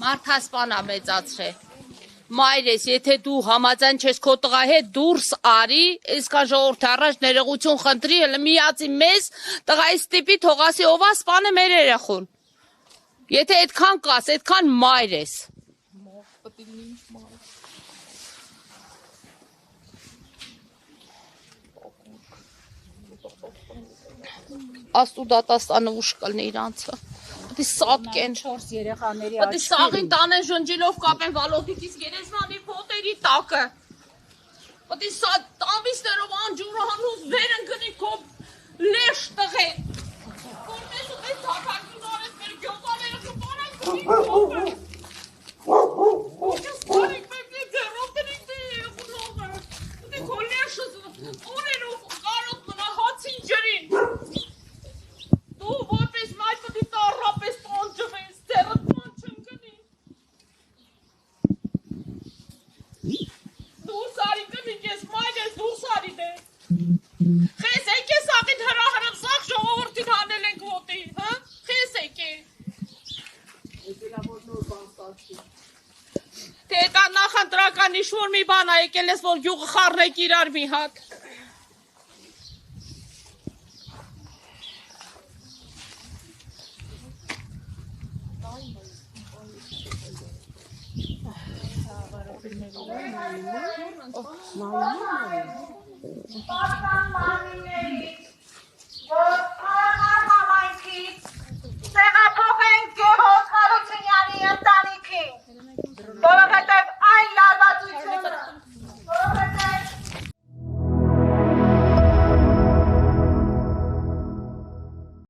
Մարդասպանա մեծացրե։ Մայրես, եթե դու համաձայն չես քո տղա հետ դուրս արի, այսքան ժողովրդի առաջ ներողություն խնդրի, հələ միացի մեզ, տղայիս տիպի թողասի ովա սպանը մեր երեխուն։ Եթե այդքան կաս, այդքան մայր ես։ Աստու դատաստանը ուշ կլնի իրանցը։ Պետք է սատկեն 4 երեխաների աչքերին։ Պետք է սաղին տանեն ժնջելով կապեն վալոտիկից գերեզմանի փոտերի տակը։ Պետք է սա տավիստերով անջուրը հանուս վեր ընկնի քո լեշ տղեն։ Որպես ու պես թակակին արես մեր գյոտաները կպարան կնի Ոչս բարիք պետք է ձերով տնիք դի խունողը։ Պետք է քո լեշը օրերով կարոտ մնա հացին ջրին։ Դու որպես մայր պետք է տառապես տանջվես, ձեռդ ման չընկնի։ Դուրս արի կնիկ ես, մայր ես դուրս արի դե։ Խես եկ ես աղիտ հրահրըվ սաղ ժողովորդին հանել ենք ոտի, հա? Խես եկ է։ Թե դա նախընտրական իշվոր մի բան ա եկել ես, որ գյուղը խառնեք իրար մի հատ։ Պարական մանիների